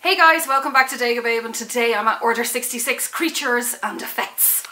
Hey guys, welcome back to Dagobah, and today I'm at Order 66, Creatures and Effects.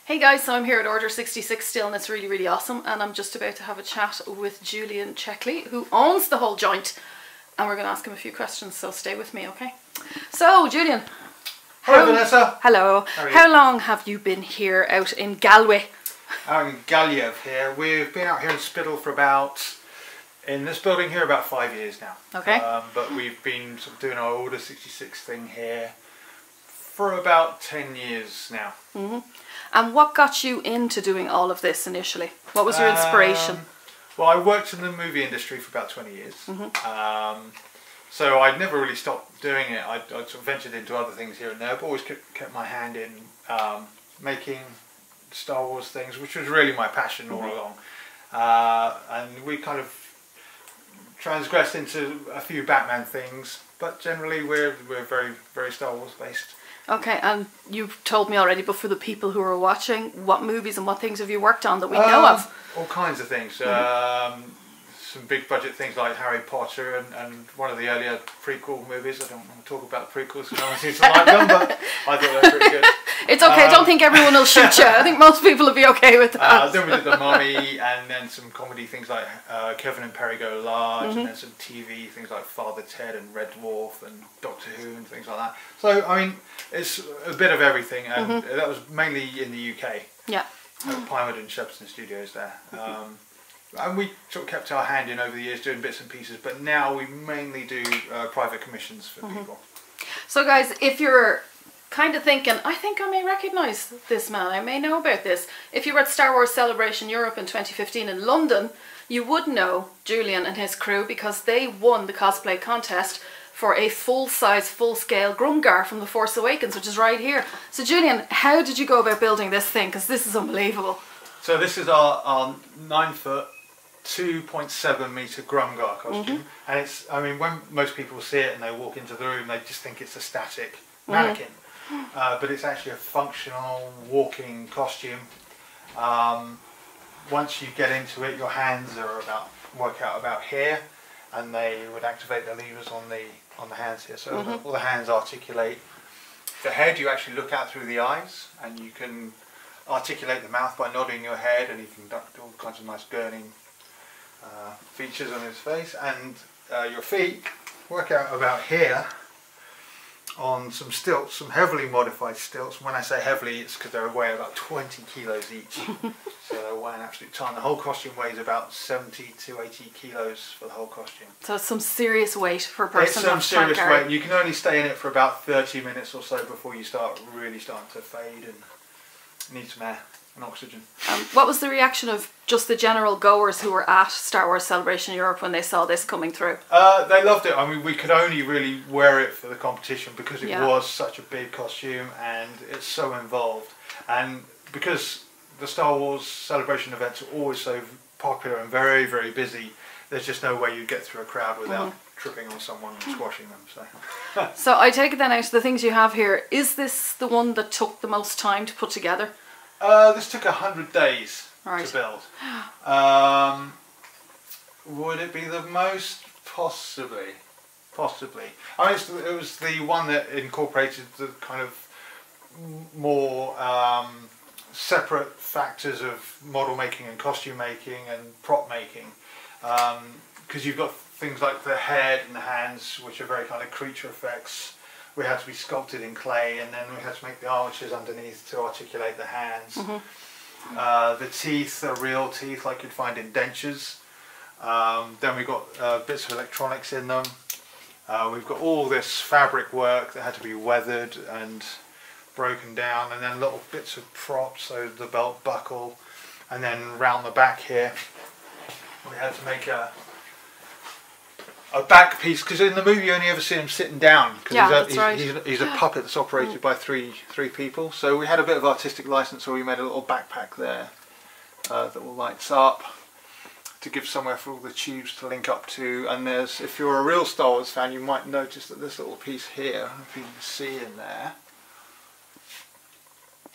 Hey guys, so I'm here at Order 66 still, and it's really awesome, and I'm just about to have a chat with Julian Checkley, who owns the whole joint, and we're going to ask him a few questions, so stay with me, okay? So, Julian. Hello, Vanessa. Hello. How long have you been here out in Galway? Out in Galway here. We've been out here in Spiddal for in this building here, about 5 years now. Okay. But we've been sort of doing our Order 66 thing here for about 10 years now. Mm-hmm. And what got you into doing all of this initially? What was your inspiration? Well, I worked in the movie industry for about 20 years. Mm-hmm. So I'd never really stopped doing it. I sort of ventured into other things here and there, but always kept my hand in making Star Wars things, which was really my passion all along. And we kind of transgressed into a few Batman things, but generally we're very Star Wars based. Okay, and you've told me already, but for the people who are watching, what movies and what things have you worked on that we know of? All kinds of things. Some big budget things like Harry Potter and one of the earlier prequel movies. I don't want to talk about prequels because no one seems to like them, but I thought they were pretty good. It's okay, I don't think everyone will shoot you. I think most people will be okay with that. Then we did The Mummy, and then some comedy things like Kevin and Perry Go Large, and then some TV things like Father Ted and Red Dwarf and Doctor Who and things like that. So, I mean, it's a bit of everything, and that was mainly in the UK. Yeah. Pinewood and Shepperton Studios there. and we sort of kept our hand in over the years doing bits and pieces, but now we mainly do private commissions for people. So guys, if you're kind of thinking, I think I may recognise this man, I may know about this. If you were at Star Wars Celebration Europe in 2015 in London, you would know Julian and his crew because they won the cosplay contest for a full-size, full-scale Gromgah from The Force Awakens, which is right here. So Julian, how did you go about building this thing? Because this is unbelievable. So this is our 9-foot, 2.7 metre Gromgah costume. And it's, I mean, when most people see it and they walk into the room, they just think it's a static mannequin. But it's actually a functional walking costume. Once you get into it, your hands are work out about here, and they would activate the levers on the hands here. So all the hands articulate. The head you actually look out through the eyes, and you can articulate the mouth by nodding your head, and you can do all kinds of nice gurning features on his face. And your feet work out about here on some stilts, some heavily modified stilts. When I say heavily, it's because they weigh about 20 kilos each. So they weigh an absolute ton. The whole costume weighs about 70 to 80 kilos for the whole costume. So it's some serious weight for a person. It's some serious weight. You can only stay in it for about 30 minutes or so before you start really starting to fade and need some air and oxygen. What was the reaction of just the general goers who were at Star Wars Celebration Europe when they saw this coming through? They loved it. I mean, we could only really wear it for the competition because it was such a big costume and it's so involved. And because the Star Wars Celebration events are always so popular and very, very busy, there's just no way you get through a crowd without tripping on someone and squashing them. So. So I take it then out of the things you have here, is this the one that took the most time to put together? This took 100 days to build. Would it be the most? Possibly. I mean, it was the one that incorporated the kind of more separate factors of model making and costume making and prop making. Because you've got things like the head and the hands, which are very kind of creature effects. We had to be sculpted in clay, and then we had to make the arches underneath to articulate the hands. The teeth are real teeth, like you'd find in dentures. Then we've got bits of electronics in them. We've got all this fabric work that had to be weathered and broken down, and then little bits of props, so the belt buckle, and then round the back here we had to make a back piece, because in the movie you only ever see him sitting down, because he's a puppet that's operated by three people. So we had a bit of artistic license, so we made a little backpack there that will lights up to give somewhere for all the tubes to link up to. And there's, if you're a real Star Wars fan, you might notice that this little piece here, if you can see in there,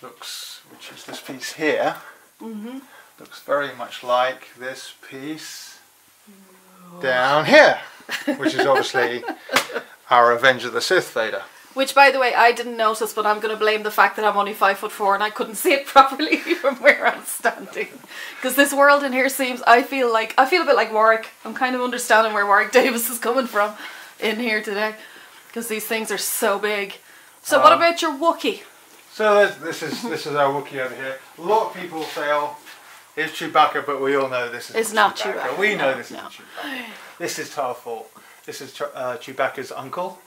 which is this piece here, looks very much like this piece down here, which is obviously our Revenge of the Sith Vader. Which, by the way, I didn't notice, but I'm going to blame the fact that I'm only 5'4" and I couldn't see it properly from where I'm standing. Because this world in here seems, I feel a bit like Warwick. I'm kind of understanding where Warwick Davis is coming from in here today, because these things are so big. So what about your Wookiee? So this is our Wookiee over here. A lot of people say, oh, here's Chewbacca, but we all know this is not Chewbacca. We know this isn't Chewbacca. This is Tarful. This is Chewbacca's uncle.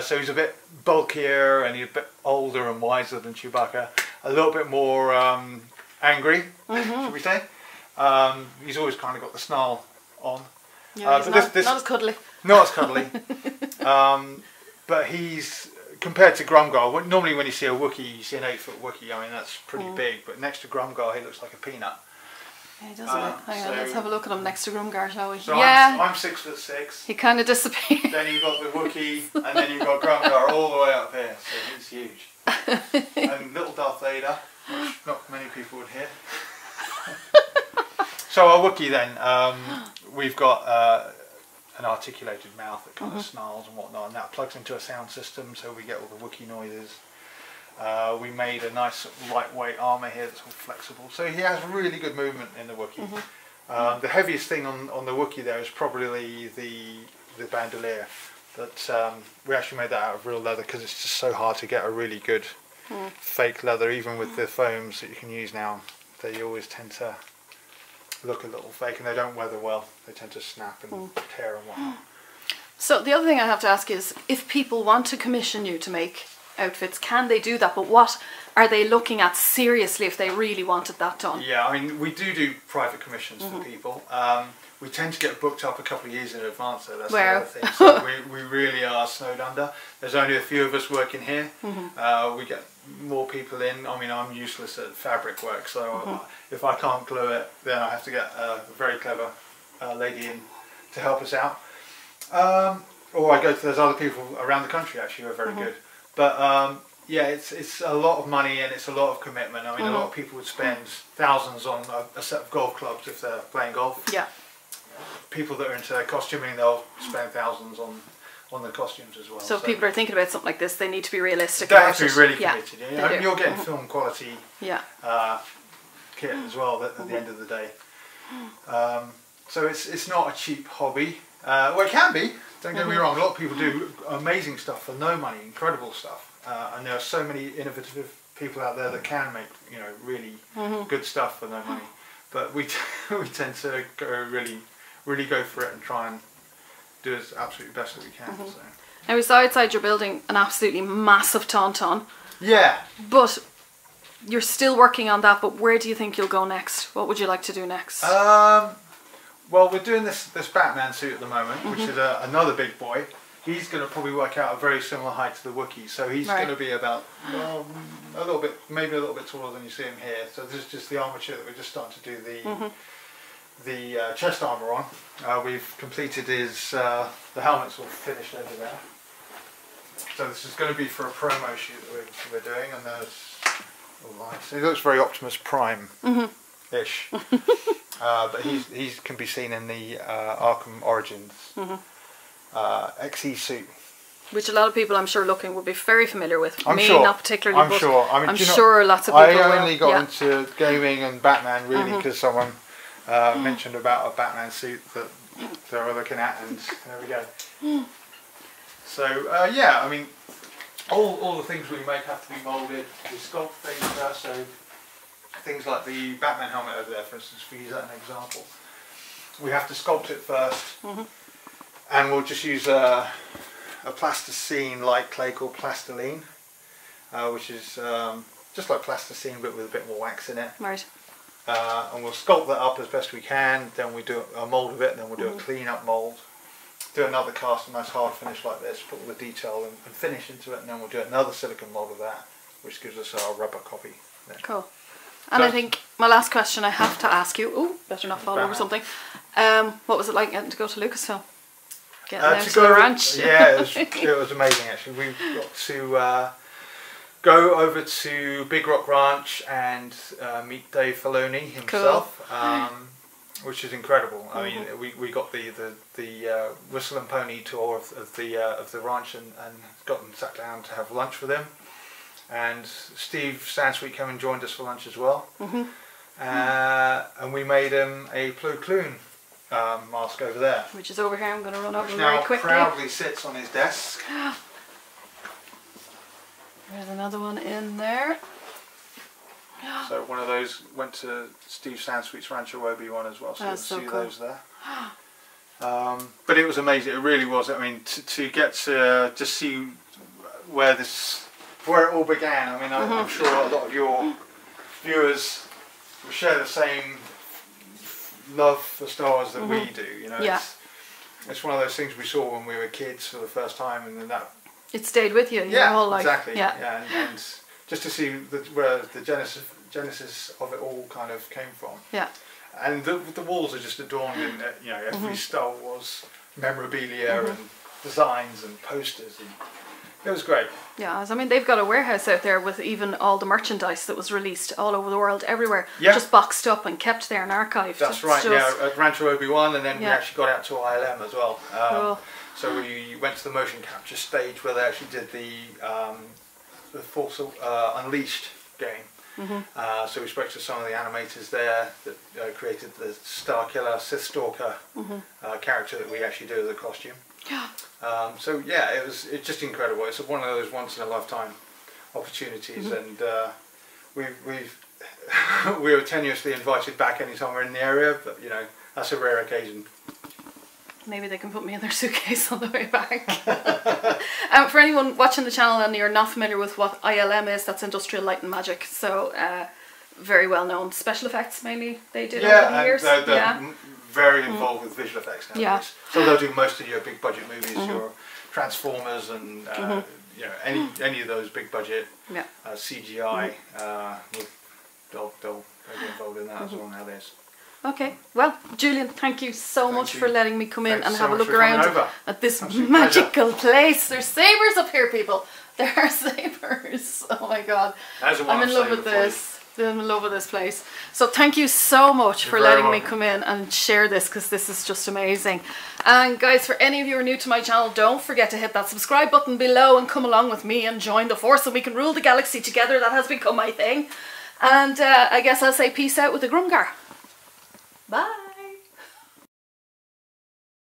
So he's a bit bulkier and he's a bit older and wiser than Chewbacca. A little bit more angry, should we say. He's always kind of got the snarl on. Yeah, he's not as cuddly. Not as cuddly. But he's, compared to Gromgah, normally when you see a Wookiee, you see an 8-foot Wookiee. I mean, that's pretty big. But next to Gromgah, he looks like a peanut. Yeah, he does look. Hang on, let's have a look at him next to Gromgah, shall we? So yeah. I'm 6'6". He kind of disappeared. Then you've got the Wookiee, and then you've got Gromgah all the way up here. So he's huge. And little Darth Vader, which not many people would hear. So our Wookiee then, we've got an articulated mouth that kind of snarls and whatnot, and that plugs into a sound system, so we get all the Wookiee noises. We made a nice lightweight armour here that's all flexible, so he has really good movement in the Wookiee. The heaviest thing on the Wookiee there is probably the bandolier. That we actually made that out of real leather, because it's just so hard to get a really good fake leather, even with the foams that you can use now. They always tend to look a little fake, and they don't weather well. They tend to snap and tear and whatnot. So the other thing I have to ask is, if people want to commission you to make outfits, can they do that? But what are they looking at seriously if they really wanted that done? Yeah, I mean, we do private commissions for people. We tend to get booked up a couple of years in advance, though. That's the other thing. So we really are snowed under. There's only a few of us working here. We get more people in. I mean, I'm useless at fabric work, so if I can't glue it, then I have to get a very clever lady in to help us out. Or I go to, there's other people around the country actually who are very good. But yeah, it's a lot of money and it's a lot of commitment. I mean, a lot of people would spend thousands on a set of golf clubs if they're playing golf. Yeah. People that are into costuming, they'll spend thousands on the costumes as well. So if people are thinking about something like this, they need to be realistic. They have to be really committed. Yeah, and you're getting film quality kit as well at the end of the day. So it's not a cheap hobby. Well, it can be. Don't get me wrong. A lot of people do amazing stuff for no money, incredible stuff, and there are so many innovative people out there that can make really good stuff for no money. But we tend to really go for it and try and do as absolutely best that we can. So. Now, we saw outside you're building an absolutely massive tauntaun. Yeah. But you're still working on that. But where do you think you'll go next? What would you like to do next? Well, we're doing this Batman suit at the moment, which is another big boy. He's going to probably work out a very similar height to the Wookiee, so he's going to be about a little bit, maybe a little bit taller than you see him here. So this is just the armature that we're just starting to do the chest armour on. We've completed his the helmet's all finished over there. So this is going to be for a promo shoot that we're doing, and there's so he looks very Optimus Prime-ish. But he can be seen in the Arkham Origins XE suit, which a lot of people, I'm sure, looking will be very familiar with. I'm Me, sure. not particularly. I'm sure. I mean, I'm sure lots of people will. I only got into gaming and Batman really because someone mentioned about a Batman suit that they were looking at, and there we go. So yeah, I mean, all the things we make have to be moulded. We sculpt things first, so things like the Batman helmet over there, for instance, we use that as an example. We have to sculpt it first, and we'll just use a plasticine like clay called plastiline, which is just like plasticine but with a bit more wax in it. Right. And we'll sculpt that up as best we can, then we do a mould of it, and then we'll do a clean up mould, do another cast, a nice hard finish like this, put all the detail and finish into it, and then we'll do another silicone mould of that, which gives us our rubber copy. Then. Cool. And I think my last question I have to ask you, better not fall over something, what was it like getting to go to Lucasfilm? Getting down to the ranch? Yeah, it was amazing actually. We got to go over to Big Rock Ranch and meet Dave Filoni himself, which is incredible. I mean, we got the Whistle and Pony tour of the ranch and got and sat down to have lunch with him. And Steve Sansweet came and joined us for lunch as well. And we made him a Plo Koon mask over there. Which is over here. I'm going to run over now very quickly. Proudly sits on his desk. There's another one in there. So one of those went to Steve Sansweet's Rancho Obi-Wan as well, so you'll see those there. But it was amazing, it really was. I mean, to get to just see where it all began. I mean, I'm sure a lot of your viewers will share the same love for Star Wars that we do. You know, it's one of those things we saw when we were kids for the first time, and then that it stayed with you your whole life. Exactly. Yeah, and just to see where the genesis of it all kind of came from. Yeah. And the walls are just adorned in every Star Wars memorabilia and designs and posters, and it was great. Yeah, I mean, they've got a warehouse out there with even all the merchandise that was released all over the world, everywhere, just boxed up and kept there and archived. That's right, at Rancho Obi-Wan, and then we actually got out to ILM as well. Cool. So we went to the motion capture stage where they actually did the Force Unleashed game. So we spoke to some of the animators there that created the Star Killer Sith Stalker character that we actually do as a costume. So yeah, it's just incredible. It's one of those once in a lifetime opportunities, and we've we were tenuously invited back anytime we're in the area, but you know, that's a rare occasion. Maybe they can put me in their suitcase on the way back. For anyone watching the channel and you're not familiar with what ILM is, that's Industrial Light and Magic. So very well known. Special effects mainly they did over the years. They're very involved with visual effects nowadays. Yeah. So they'll do most of your big budget movies, your Transformers and you know, any of those big budget CGI. They'll get involved in that as well nowadays. Okay, well, Julian, thank you so much for letting me come in and have a look for around over. at this magical place. There's sabers up here, people. There are sabers. Oh my god. I'm in love with this. I'm in love with this place. So thank you so much for letting me come in and share this, because this is just amazing. And guys, for any of you who are new to my channel, don't forget to hit that subscribe button below and come along with me and join the force so we can rule the galaxy together. That has become my thing. And I guess I'll say peace out with the Gromgah. Bye.